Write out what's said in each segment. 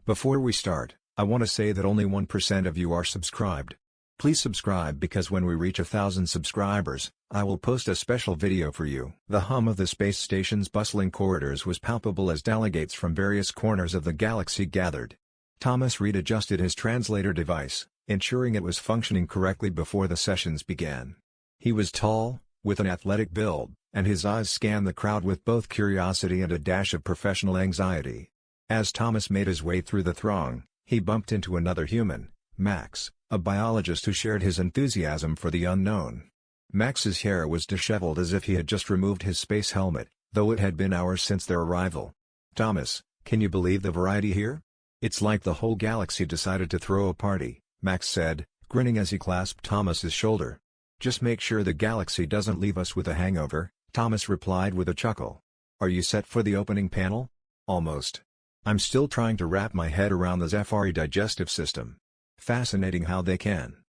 Before we start, I want to say that only 1% of you are subscribed. Please subscribe because when we reach 1,000 subscribers, I will post a special video for you. The hum of the space station's bustling corridors was palpable as delegates from various corners of the galaxy gathered. Thomas Reed adjusted his translator device, ensuring it was functioning correctly before the sessions began. He was tall, with an athletic build, and his eyes scanned the crowd with both curiosity and a dash of professional anxiety. As Thomas made his way through the throng, he bumped into another human, Max, a biologist who shared his enthusiasm for the unknown. Max's hair was disheveled as if he had just removed his space helmet, though it had been hours since their arrival. "Thomas, can you believe the variety here? It's like the whole galaxy decided to throw a party," Max said, grinning as he clasped Thomas's shoulder. "Just make sure the galaxy doesn't leave us with a hangover," Thomas replied with a chuckle. "Are you set for the opening panel?" "Almost. I'm still trying to wrap my head around the HFY digestive system. Fascinating how they can."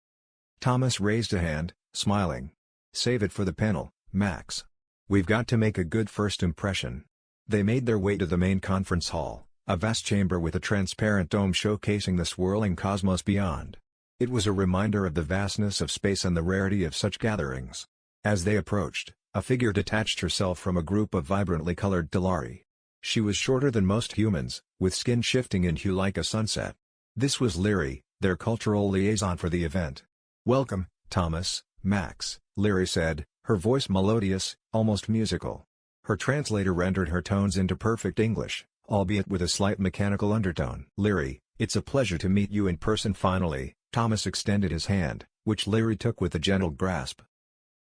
Thomas raised a hand, smiling. "Save it for the panel, Max. We've got to make a good first impression." They made their way to the main conference hall, a vast chamber with a transparent dome showcasing the swirling cosmos beyond. It was a reminder of the vastness of space and the rarity of such gatherings. As they approached, a figure detached herself from a group of vibrantly colored Talari. She was shorter than most humans, with skin shifting in hue like a sunset. This was Lyri, their cultural liaison for the event. "Welcome, Thomas, Max," Lyri said, her voice melodious, almost musical. Her translator rendered her tones into perfect English, albeit with a slight mechanical undertone. "Lyri, it's a pleasure to meet you in person finally." Thomas extended his hand, which Lyri took with a gentle grasp.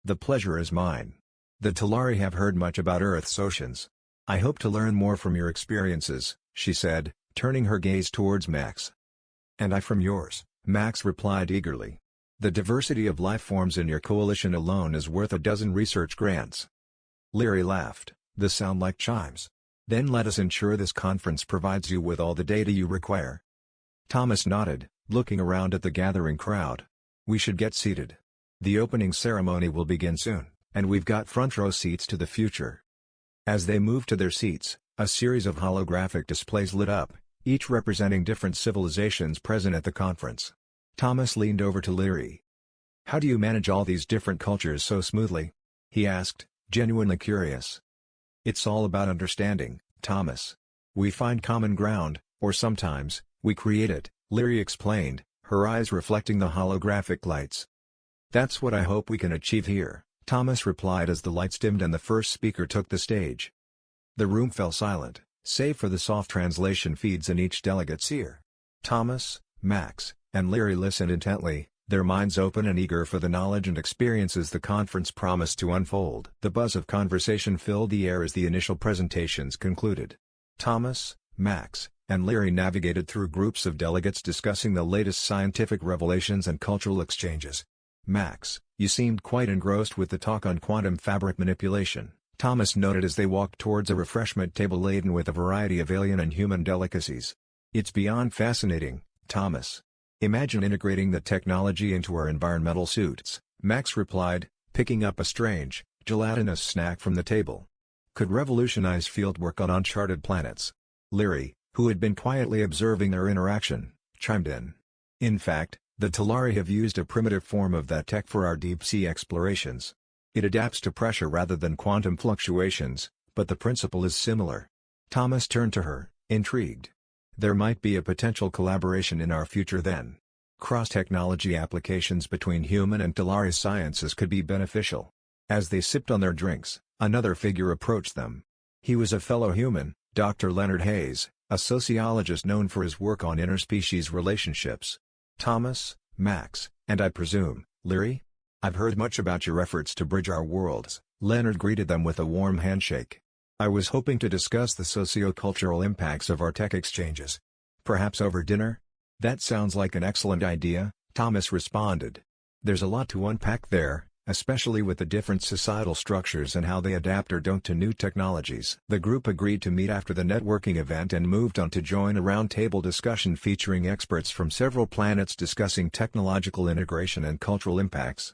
"The pleasure is mine. The Talari have heard much about Earth's oceans. I hope to learn more from your experiences," she said, turning her gaze towards Max. "And I from yours," Max replied eagerly. "The diversity of life forms in your coalition alone is worth a dozen research grants." Lyri laughed, "The sound like chimes. Then let us ensure this conference provides you with all the data you require." Thomas nodded, looking around at the gathering crowd. "We should get seated. The opening ceremony will begin soon, and we've got front row seats to the future." As they moved to their seats, a series of holographic displays lit up, each representing different civilizations present at the conference. Thomas leaned over to Lyri. "How do you manage all these different cultures so smoothly?" he asked, genuinely curious. "It's all about understanding, Thomas. We find common ground, or sometimes, we create it," Lyri explained, her eyes reflecting the holographic lights. "That's what I hope we can achieve here," Thomas replied as the lights dimmed and the first speaker took the stage. The room fell silent, save for the soft translation feeds in each delegate's ear. Thomas, Max, and Lyri listened intently, their minds open and eager for the knowledge and experiences the conference promised to unfold. The buzz of conversation filled the air as the initial presentations concluded. Thomas, Max, and Lyri navigated through groups of delegates discussing the latest scientific revelations and cultural exchanges. "Max, you seemed quite engrossed with the talk on quantum fabric manipulation," Thomas noted as they walked towards a refreshment table laden with a variety of alien and human delicacies. "It's beyond fascinating, Thomas. Imagine integrating the technology into our environmental suits," Max replied, picking up a strange, gelatinous snack from the table. "Could revolutionize fieldwork on uncharted planets." Lyri, who had been quietly observing their interaction, chimed in. "In fact, the Talari have used a primitive form of that tech for our deep-sea explorations. It adapts to pressure rather than quantum fluctuations, but the principle is similar." Thomas turned to her, intrigued. "There might be a potential collaboration in our future then. Cross-technology applications between human and Talari sciences could be beneficial." As they sipped on their drinks, another figure approached them. He was a fellow human, Dr. Leonard Hayes, a sociologist known for his work on interspecies relationships. "Thomas, Max, and I presume, Lyri? I've heard much about your efforts to bridge our worlds," Leonard greeted them with a warm handshake. "I was hoping to discuss the socio-cultural impacts of our tech exchanges. Perhaps over dinner?" "That sounds like an excellent idea," Thomas responded. "There's a lot to unpack there, especially with the different societal structures and how they adapt or don't to new technologies." The group agreed to meet after the networking event and moved on to join a roundtable discussion featuring experts from several planets discussing technological integration and cultural impacts.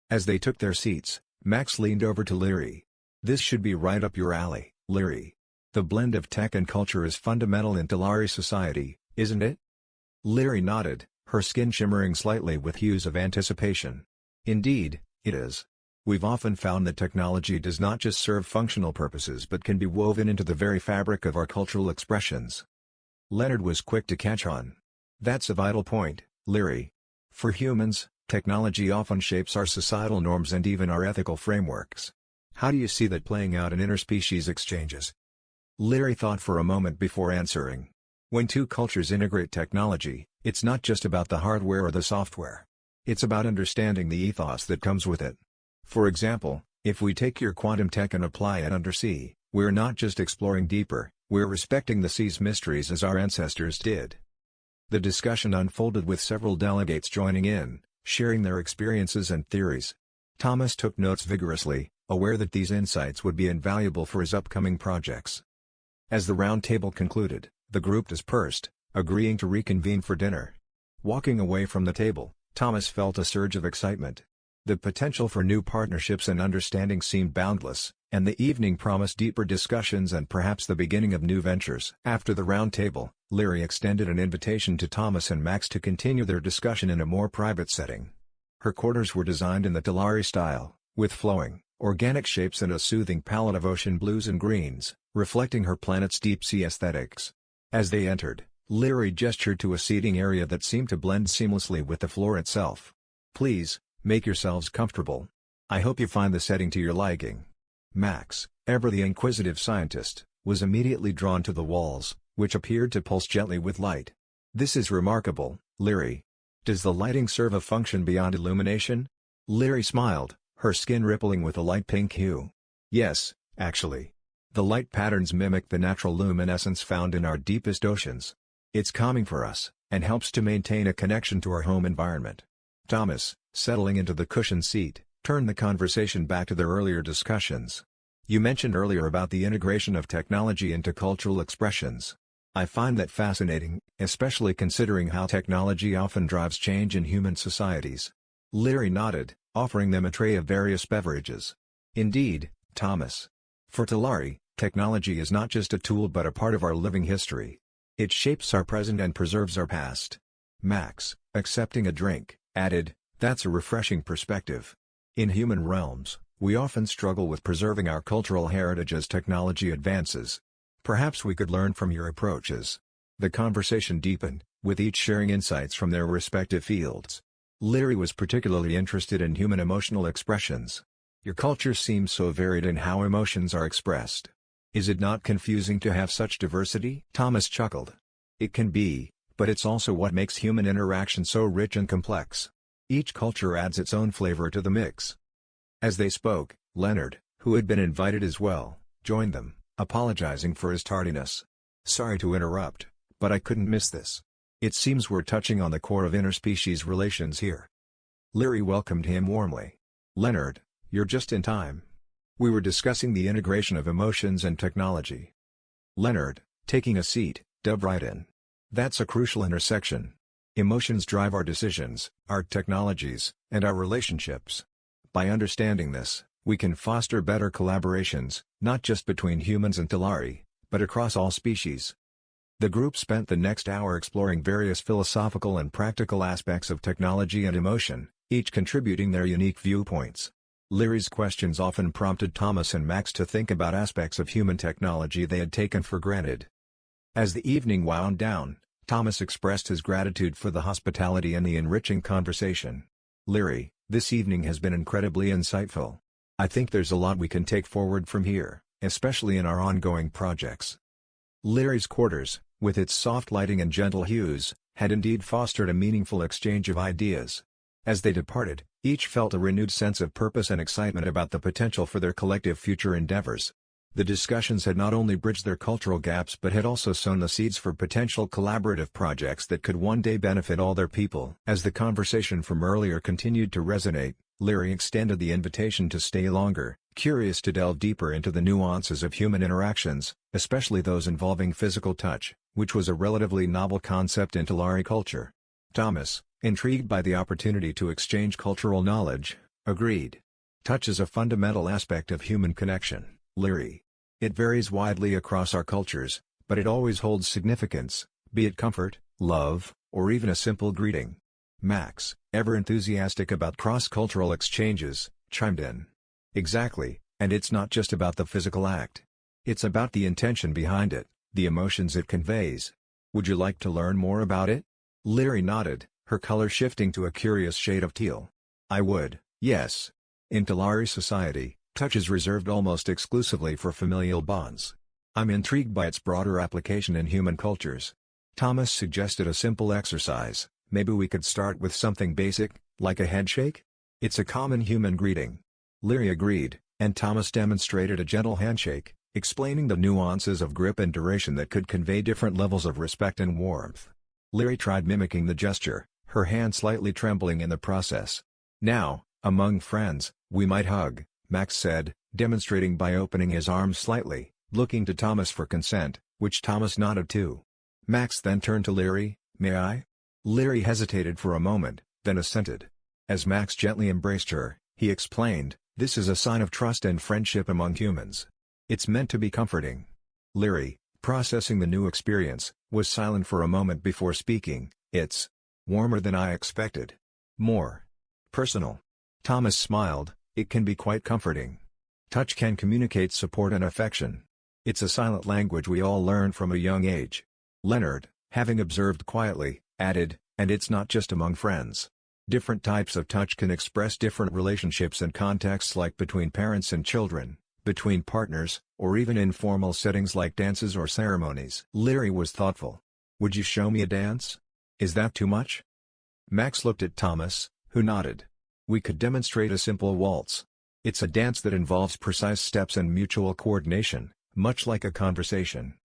As they took their seats, Max leaned over to Lyri. "This should be right up your alley, Lyri. The blend of tech and culture is fundamental in Talari society, isn't it? Leary nodded, her skin shimmering slightly with hues of anticipation. Indeed, it is. We've often found that technology does not just serve functional purposes but can be woven into the very fabric of our cultural expressions. Leonard was quick to catch on. That's a vital point, Leary. For humans, technology often shapes our societal norms and even our ethical frameworks. How do you see that playing out in interspecies exchanges? Leary thought for a moment before answering. When two cultures integrate technology, it's not just about the hardware or the software. It's about understanding the ethos that comes with it. For example, if we take your quantum tech and apply it undersea, we're not just exploring deeper, we're respecting the sea's mysteries as our ancestors did. The discussion unfolded with several delegates joining in, sharing their experiences and theories. Thomas took notes vigorously, aware that these insights would be invaluable for his upcoming projects. As the round table concluded, the group dispersed, agreeing to reconvene for dinner. Walking away from the table, Thomas felt a surge of excitement. The potential for new partnerships and understanding seemed boundless, and the evening promised deeper discussions and perhaps the beginning of new ventures. After the round table, Leary extended an invitation to Thomas and Max to continue their discussion in a more private setting. Her quarters were designed in the Talari style, with flowing, organic shapes and a soothing palette of ocean blues and greens, reflecting her planet's deep-sea aesthetics. As they entered, Leary gestured to a seating area that seemed to blend seamlessly with the floor itself. "Please, make yourselves comfortable. I hope you find the setting to your liking." Max, ever the inquisitive scientist, was immediately drawn to the walls, which appeared to pulse gently with light. "This is remarkable, Leary. Does the lighting serve a function beyond illumination?" Leary smiled, her skin rippling with a light pink hue. "Yes, actually. The light patterns mimic the natural luminescence found in our deepest oceans. It's calming for us, and helps to maintain a connection to our home environment." Thomas, settling into the cushioned seat, turned the conversation back to their earlier discussions. "You mentioned earlier about the integration of technology into cultural expressions. I find that fascinating, especially considering how technology often drives change in human societies." Leary nodded, offering them a tray of various beverages. "Indeed, Thomas. For Talari, technology is not just a tool but a part of our living history. It shapes our present and preserves our past." Max, accepting a drink, added, "That's a refreshing perspective. In human realms, we often struggle with preserving our cultural heritage as technology advances. Perhaps we could learn from your approaches." The conversation deepened, with each sharing insights from their respective fields. Leary was particularly interested in human emotional expressions. "Your culture seems so varied in how emotions are expressed. Is it not confusing to have such diversity?" Thomas chuckled. "It can be, but it's also what makes human interaction so rich and complex. Each culture adds its own flavor to the mix." As they spoke, Leonard, who had been invited as well, joined them, apologizing for his tardiness. "Sorry to interrupt, but I couldn't miss this. It seems we're touching on the core of interspecies relations here." Leary welcomed him warmly. "Leonard, you're just in time. We were discussing the integration of emotions and technology." Leonard, taking a seat, dove right in. "That's a crucial intersection. Emotions drive our decisions, our technologies, and our relationships. By understanding this, we can foster better collaborations, not just between humans and Talari, but across all species." The group spent the next hour exploring various philosophical and practical aspects of technology and emotion, each contributing their unique viewpoints. Leary's questions often prompted Thomas and Max to think about aspects of human technology they had taken for granted. As the evening wound down, Thomas expressed his gratitude for the hospitality and the enriching conversation. "Leary, this evening has been incredibly insightful. I think there's a lot we can take forward from here, especially in our ongoing projects." Leary's quarters, with its soft lighting and gentle hues, had indeed fostered a meaningful exchange of ideas. As they departed, each felt a renewed sense of purpose and excitement about the potential for their collective future endeavors. The discussions had not only bridged their cultural gaps but had also sown the seeds for potential collaborative projects that could one day benefit all their people. As the conversation from earlier continued to resonate, Leary extended the invitation to stay longer, curious to delve deeper into the nuances of human interactions, especially those involving physical touch, which was a relatively novel concept in Talari culture. Thomas, intrigued by the opportunity to exchange cultural knowledge, agreed. "Touch is a fundamental aspect of human connection, Leary. It varies widely across our cultures, but it always holds significance, be it comfort, love, or even a simple greeting. Max, ever enthusiastic about cross-cultural exchanges, chimed in. Exactly, and it's not just about the physical act. It's about the intention behind it, the emotions it conveys. Would you like to learn more about it? Leary nodded, her color shifting to a curious shade of teal. I would, yes. In Talari society, touch is reserved almost exclusively for familial bonds. I'm intrigued by its broader application in human cultures. Thomas suggested a simple exercise. Maybe we could start with something basic, like a headshake? It's a common human greeting. Leary agreed, and Thomas demonstrated a gentle handshake, explaining the nuances of grip and duration that could convey different levels of respect and warmth. Leary tried mimicking the gesture, her hand slightly trembling in the process. Now, among friends, we might hug, Max said, demonstrating by opening his arms slightly, looking to Thomas for consent, which Thomas nodded to. Max then turned to Leary, may I? Leary hesitated for a moment, then assented. As Max gently embraced her, he explained, this is a sign of trust and friendship among humans. It's meant to be comforting. Leary, processing the new experience, was silent for a moment before speaking. It's warmer than I expected. More personal. Thomas smiled, it can be quite comforting. Touch can communicate support and affection. It's a silent language we all learn from a young age. Leonard, having observed quietly, added, and it's not just among friends. Different types of touch can express different relationships and contexts, like between parents and children, between partners, or even in formal settings like dances or ceremonies. Leary was thoughtful. Would you show me a dance? Is that too much? Max looked at Thomas, who nodded. We could demonstrate a simple waltz. It's a dance that involves precise steps and mutual coordination, much like a conversation.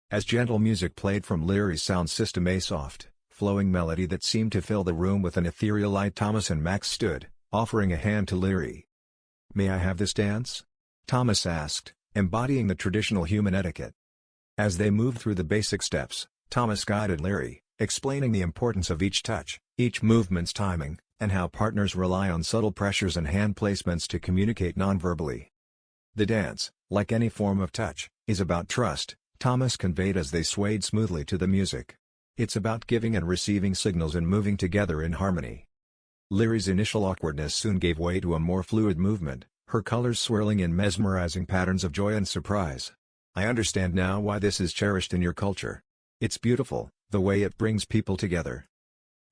As gentle music played from Leary's sound system, a soft, flowing melody that seemed to fill the room with an ethereal light, Thomas and Max stood, offering a hand to Leary. May I have this dance? Thomas asked, embodying the traditional human etiquette. As they moved through the basic steps, Thomas guided Leary, explaining the importance of each touch, each movement's timing, and how partners rely on subtle pressures and hand placements to communicate nonverbally. The dance, like any form of touch, is about trust, Thomas conveyed as they swayed smoothly to the music. It's about giving and receiving signals and moving together in harmony. Leary's initial awkwardness soon gave way to a more fluid movement, her colors swirling in mesmerizing patterns of joy and surprise. I understand now why this is cherished in your culture. It's beautiful, the way it brings people together.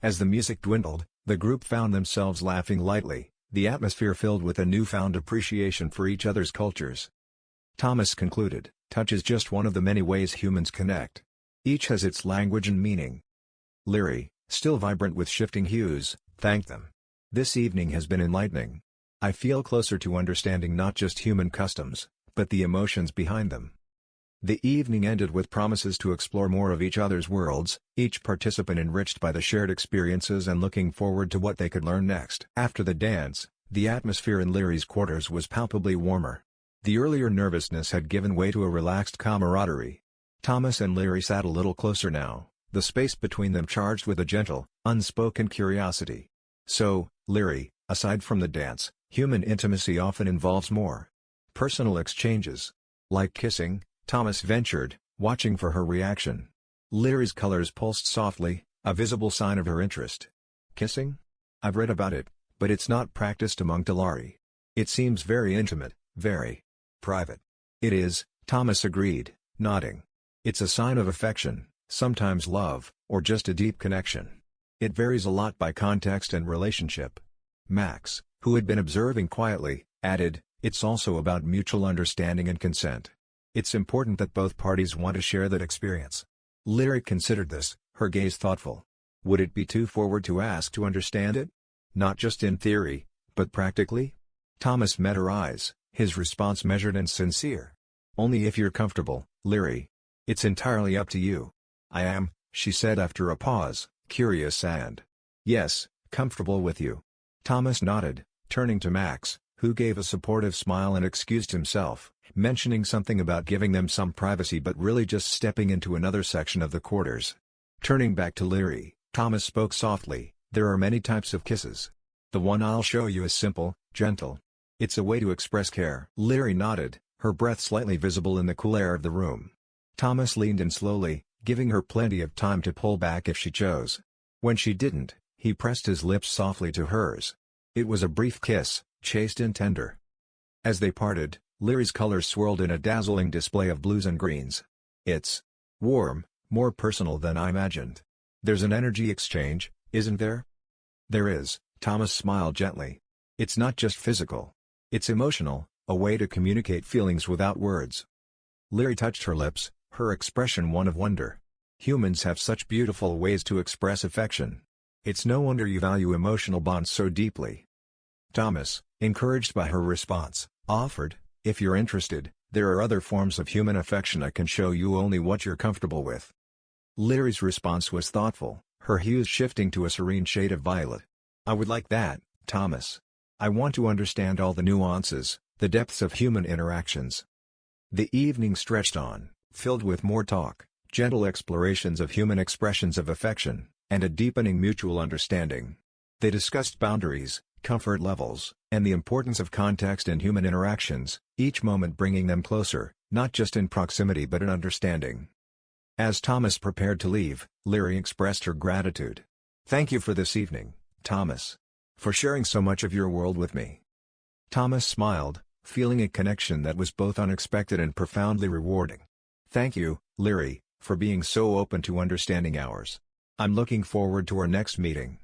As the music dwindled, the group found themselves laughing lightly, the atmosphere filled with a newfound appreciation for each other's cultures. Thomas concluded, touch is just one of the many ways humans connect. Each has its language and meaning. Leary, still vibrant with shifting hues, thanked them. This evening has been enlightening. I feel closer to understanding not just human customs, but the emotions behind them. The evening ended with promises to explore more of each other's worlds, each participant enriched by the shared experiences and looking forward to what they could learn next. After the dance, the atmosphere in Leary's quarters was palpably warmer. The earlier nervousness had given way to a relaxed camaraderie. Thomas and Leary sat a little closer now, the space between them charged with a gentle, unspoken curiosity. So, Leary, aside from the dance, human intimacy often involves more personal exchanges. Like kissing, Thomas ventured, watching for her reaction. Leary's colors pulsed softly, a visible sign of her interest. Kissing? I've read about it, but it's not practiced among Talari. It seems very intimate, very private. It is, Thomas agreed, nodding. It's a sign of affection, sometimes love, or just a deep connection. It varies a lot by context and relationship. Max, who had been observing quietly, added, it's also about mutual understanding and consent. It's important that both parties want to share that experience. Leary considered this, her gaze thoughtful. Would it be too forward to ask to understand it? Not just in theory, but practically? Thomas met her eyes, his response measured and sincere. Only if you're comfortable, Leary. It's entirely up to you. I am, she said after a pause, curious and, yes, comfortable with you. Thomas nodded, turning to Max, who gave a supportive smile and excused himself, mentioning something about giving them some privacy but really just stepping into another section of the quarters. Turning back to Leary, Thomas spoke softly, there are many types of kisses. The one I'll show you is simple, gentle. It's a way to express care. Leary nodded, her breath slightly visible in the cool air of the room. Thomas leaned in slowly, giving her plenty of time to pull back if she chose. When she didn't, he pressed his lips softly to hers. It was a brief kiss, chaste and tender. As they parted, Leary's colors swirled in a dazzling display of blues and greens. It's warm, more personal than I imagined. There's an energy exchange, isn't there? There is, Thomas smiled gently. It's not just physical. It's emotional, a way to communicate feelings without words. Leary touched her lips, her expression one of wonder. Humans have such beautiful ways to express affection. It's no wonder you value emotional bonds so deeply. Thomas, encouraged by her response, offered, if you're interested, there are other forms of human affection I can show you, only what you're comfortable with. Leary's response was thoughtful, her hues shifting to a serene shade of violet. I would like that, Thomas. I want to understand all the nuances, the depths of human interactions. The evening stretched on, filled with more talk, gentle explorations of human expressions of affection, and a deepening mutual understanding. They discussed boundaries, comfort levels, and the importance of context in human interactions, each moment bringing them closer, not just in proximity but in understanding. As Thomas prepared to leave, Leary expressed her gratitude. Thank you for this evening, Thomas. For sharing so much of your world with me. Thomas smiled, feeling a connection that was both unexpected and profoundly rewarding. Thank you, Leary, for being so open to understanding ours. I'm looking forward to our next meeting.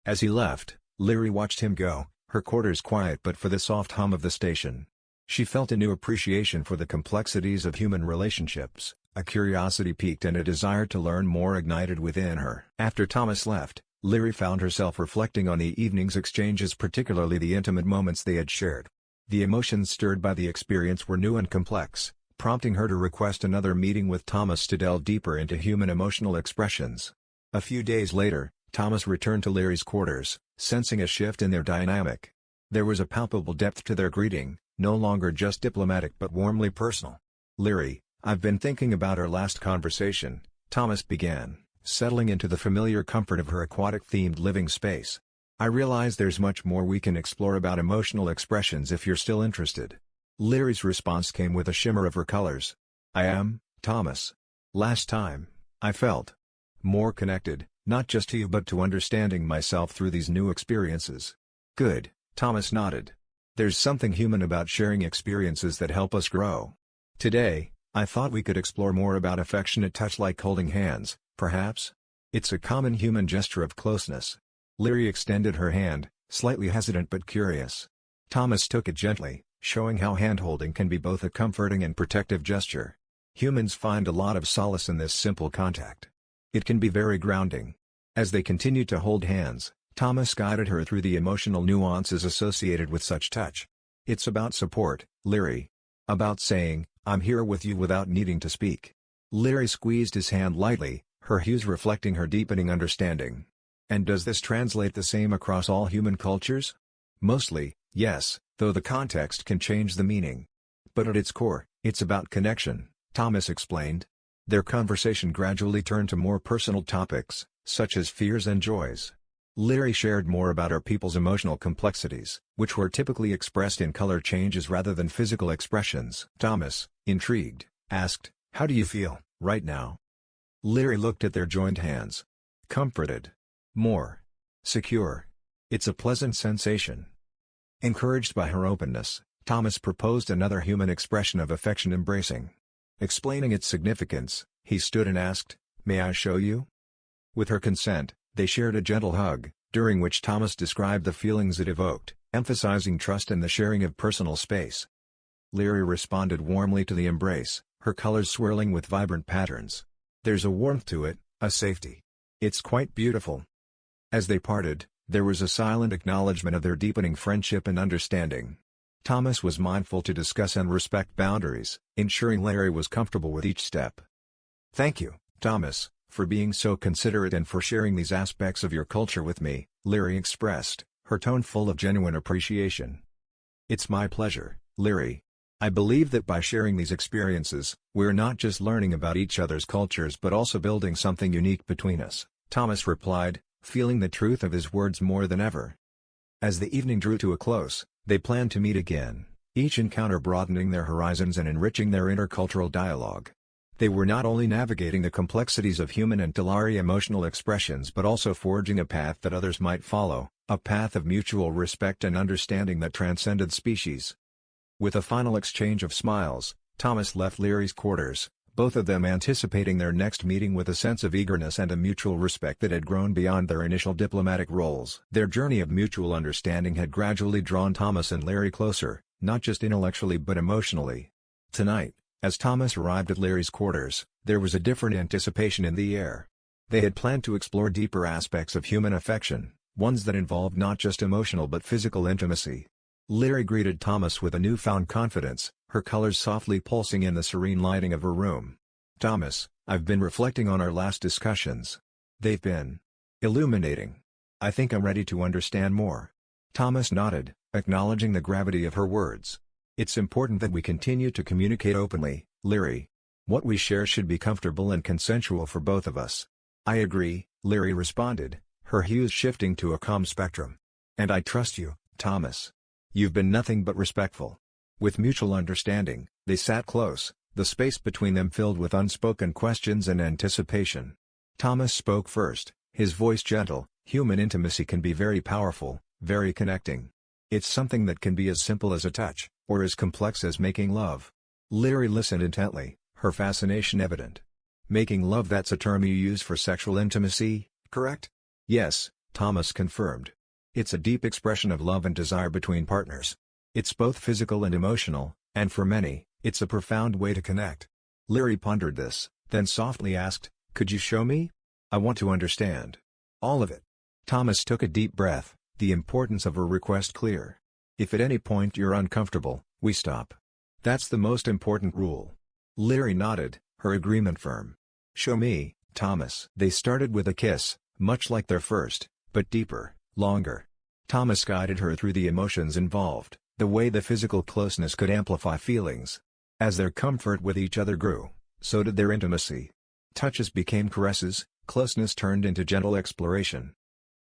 As he left, Leary watched him go, her quarters quiet but for the soft hum of the station. She felt a new appreciation for the complexities of human relationships, a curiosity piqued and a desire to learn more ignited within her. After Thomas left, Leary found herself reflecting on the evening's exchanges, particularly the intimate moments they had shared. The emotions stirred by the experience were new and complex, prompting her to request another meeting with Thomas to delve deeper into human emotional expressions. A few days later, Thomas returned to Leary's quarters, sensing a shift in their dynamic. There was a palpable depth to their greeting, no longer just diplomatic but warmly personal. Leary, I've been thinking about our last conversation, Thomas began, settling into the familiar comfort of her aquatic-themed living space. I realize there's much more we can explore about emotional expressions if you're still interested. Leary's response came with a shimmer of her colors. I am, Thomas. Last time, I felt more connected, not just to you but to understanding myself through these new experiences. Good, Thomas nodded. There's something human about sharing experiences that help us grow. Today, I thought we could explore more about affectionate touch, like holding hands, perhaps? It's a common human gesture of closeness. Leary extended her hand, slightly hesitant but curious. Thomas took it gently, showing how hand-holding can be both a comforting and protective gesture. Humans find a lot of solace in this simple contact. It can be very grounding. As they continued to hold hands, Thomas guided her through the emotional nuances associated with such touch. It's about support, Leary. About saying, I'm here with you without needing to speak. Leary squeezed his hand lightly, her hues reflecting her deepening understanding. And does this translate the same across all human cultures? Mostly, yes, though the context can change the meaning. But at its core, it's about connection, Thomas explained. Their conversation gradually turned to more personal topics, such as fears and joys. Leary shared more about our people's emotional complexities, which were typically expressed in color changes rather than physical expressions. Thomas, intrigued, asked, how do you feel, right now? Leary looked at their joined hands. Comforted. More secure. It's a pleasant sensation. Encouraged by her openness, Thomas proposed another human expression of affection, embracing. Explaining its significance, he stood and asked, may I show you? With her consent, they shared a gentle hug, during which Thomas described the feelings it evoked, emphasizing trust and the sharing of personal space. Leary responded warmly to the embrace, her colors swirling with vibrant patterns. There's a warmth to it, a safety. It's quite beautiful. As they parted, there was a silent acknowledgement of their deepening friendship and understanding. Thomas was mindful to discuss and respect boundaries, ensuring Leary was comfortable with each step. Thank you, Thomas, for being so considerate and for sharing these aspects of your culture with me, Leary expressed, her tone full of genuine appreciation. It's my pleasure, Leary. I believe that by sharing these experiences, we're not just learning about each other's cultures but also building something unique between us, Thomas replied, feeling the truth of his words more than ever. As the evening drew to a close, they planned to meet again, each encounter broadening their horizons and enriching their intercultural dialogue. They were not only navigating the complexities of human and Talari emotional expressions but also forging a path that others might follow, a path of mutual respect and understanding that transcended species. With a final exchange of smiles, Thomas left Leary's quarters, both of them anticipating their next meeting with a sense of eagerness and a mutual respect that had grown beyond their initial diplomatic roles. Their journey of mutual understanding had gradually drawn Thomas and Leary closer, not just intellectually but emotionally. Tonight, as Thomas arrived at Leary's quarters, there was a different anticipation in the air. They had planned to explore deeper aspects of human affection, ones that involved not just emotional but physical intimacy. Leary greeted Thomas with a newfound confidence, her colors softly pulsing in the serene lighting of her room. "Thomas, I've been reflecting on our last discussions. They've been illuminating. I think I'm ready to understand more." Thomas nodded, acknowledging the gravity of her words. "It's important that we continue to communicate openly, Leary. What we share should be comfortable and consensual for both of us." "I agree," Leary responded, her hues shifting to a calm spectrum. "And I trust you, Thomas. You've been nothing but respectful." With mutual understanding, they sat close, the space between them filled with unspoken questions and anticipation. Thomas spoke first, his voice gentle. "Human intimacy can be very powerful, very connecting. It's something that can be as simple as a touch, or as complex as making love." Leary listened intently, her fascination evident. "Making love, that's a term you use for sexual intimacy, correct?" "Yes," Thomas confirmed. "It's a deep expression of love and desire between partners. It's both physical and emotional, and for many, it's a profound way to connect." Leary pondered this, then softly asked, "Could you show me? I want to understand. All of it." Thomas took a deep breath, the importance of her request clear. "If at any point you're uncomfortable, we stop. That's the most important rule." Leary nodded, her agreement firm. "Show me, Thomas." They started with a kiss, much like their first, but deeper, longer. Thomas guided her through the emotions involved, the way the physical closeness could amplify feelings. As their comfort with each other grew, so did their intimacy. Touches became caresses, closeness turned into gentle exploration.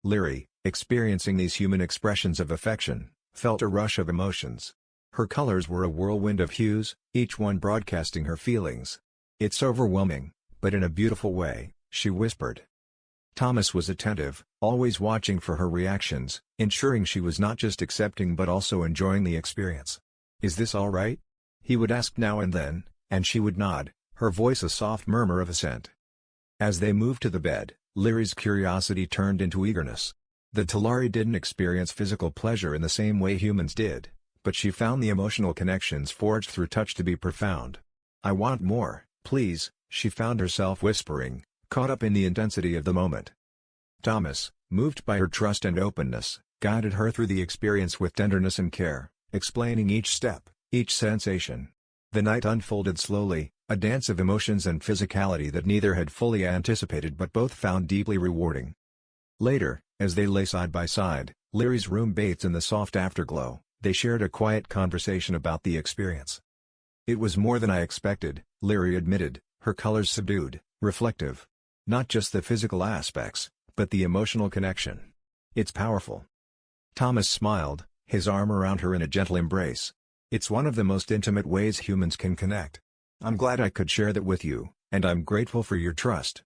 Leary, experiencing these human expressions of affection, felt a rush of emotions. Her colors were a whirlwind of hues, each one broadcasting her feelings. "It's overwhelming, but in a beautiful way," she whispered. Thomas was attentive, always watching for her reactions, ensuring she was not just accepting but also enjoying the experience. "Is this all right?" he would ask now and then, and she would nod, her voice a soft murmur of assent. As they moved to the bed, Leary's curiosity turned into eagerness. The Talari didn't experience physical pleasure in the same way humans did, but she found the emotional connections forged through touch to be profound. "I want more, please," she found herself whispering, caught up in the intensity of the moment. Thomas, moved by her trust and openness, guided her through the experience with tenderness and care, explaining each step, each sensation. The night unfolded slowly, a dance of emotions and physicality that neither had fully anticipated but both found deeply rewarding. Later, as they lay side by side, Leary's room bathed in the soft afterglow, they shared a quiet conversation about the experience. "It was more than I expected," Leary admitted, her colors subdued, reflective. "Not just the physical aspects, but the emotional connection. It's powerful." Thomas smiled, his arm around her in a gentle embrace. "It's one of the most intimate ways humans can connect. I'm glad I could share that with you, and I'm grateful for your trust."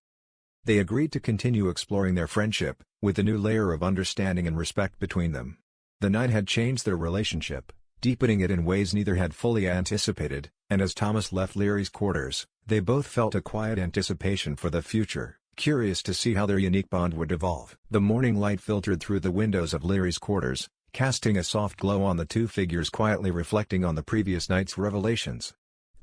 They agreed to continue exploring their friendship, with a new layer of understanding and respect between them. The night had changed their relationship, deepening it in ways neither had fully anticipated, and as Thomas left Leary's quarters, they both felt a quiet anticipation for the future, curious to see how their unique bond would evolve. The morning light filtered through the windows of Leary's quarters, casting a soft glow on the two figures quietly reflecting on the previous night's revelations.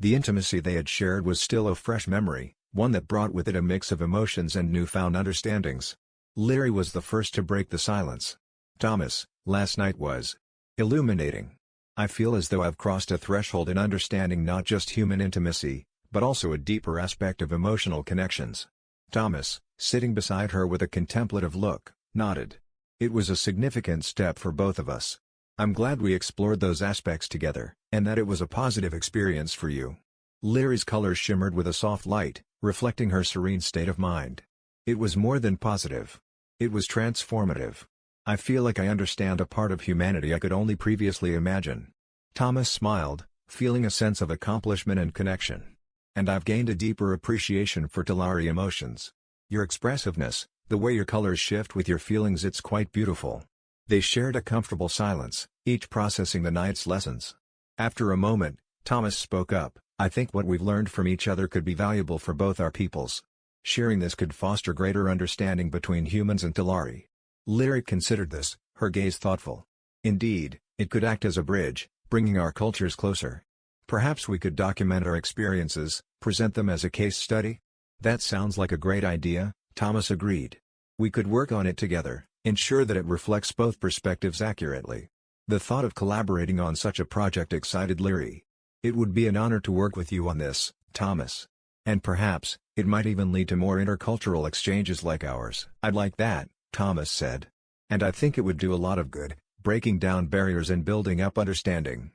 The intimacy they had shared was still a fresh memory, one that brought with it a mix of emotions and newfound understandings. Leary was the first to break the silence. "Thomas, last night was illuminating. I feel as though I've crossed a threshold in understanding not just human intimacy, but also a deeper aspect of emotional connections." Thomas, sitting beside her with a contemplative look, nodded. "It was a significant step for both of us. I'm glad we explored those aspects together, and that it was a positive experience for you." Leary's colors shimmered with a soft light, reflecting her serene state of mind. "It was more than positive. It was transformative. I feel like I understand a part of humanity I could only previously imagine." Thomas smiled, feeling a sense of accomplishment and connection. and I've gained a deeper appreciation for Talari emotions. Your expressiveness, the way your colors shift with your feelings, it's quite beautiful." They shared a comfortable silence, each processing the night's lessons. After a moment, Thomas spoke up, "I think what we've learned from each other could be valuable for both our peoples. Sharing this could foster greater understanding between humans and Talari." Lyric considered this, her gaze thoughtful. "Indeed, it could act as a bridge, bringing our cultures closer. Perhaps we could document our experiences, present them as a case study?" "That sounds like a great idea," Thomas agreed. "We could work on it together, ensure that it reflects both perspectives accurately." The thought of collaborating on such a project excited Leary. "It would be an honor to work with you on this, Thomas. And perhaps, it might even lead to more intercultural exchanges like ours." "I'd like that," Thomas said. "And I think it would do a lot of good, breaking down barriers and building up understanding."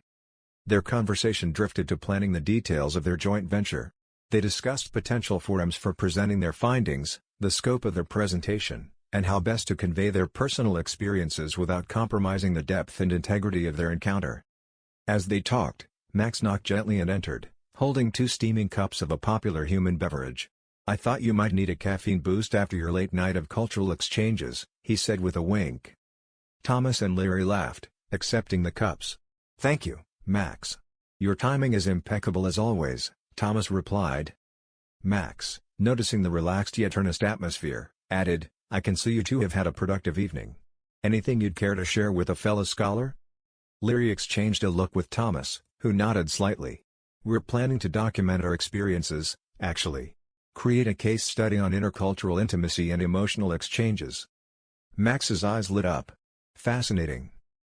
Their conversation drifted to planning the details of their joint venture. They discussed potential forums for presenting their findings, the scope of their presentation, and how best to convey their personal experiences without compromising the depth and integrity of their encounter. As they talked, Max knocked gently and entered, holding 2 steaming cups of a popular human beverage. "I thought you might need a caffeine boost after your late night of cultural exchanges," he said with a wink. Thomas and Larry laughed, accepting the cups. "Thank you, Max. Your timing is impeccable as always," Thomas replied. Max, noticing the relaxed yet earnest atmosphere, added, "I can see you two have had a productive evening. Anything you'd care to share with a fellow scholar?" Leary exchanged a look with Thomas, who nodded slightly. "We're planning to document our experiences, actually. Create a case study on intercultural intimacy and emotional exchanges." Max's eyes lit up. "Fascinating.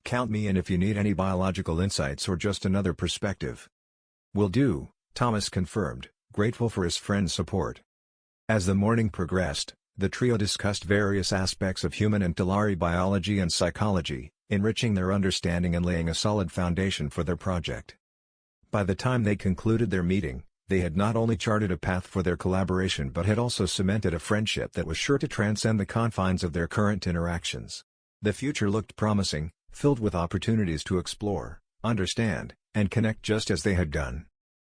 Count me in if you need any biological insights or just another perspective." "Will do," Thomas confirmed, grateful for his friend's support. As the morning progressed, the trio discussed various aspects of human and Talari biology and psychology, enriching their understanding and laying a solid foundation for their project. By the time they concluded their meeting, they had not only charted a path for their collaboration but had also cemented a friendship that was sure to transcend the confines of their current interactions. The future looked promising, filled with opportunities to explore, understand, and connect just as they had done.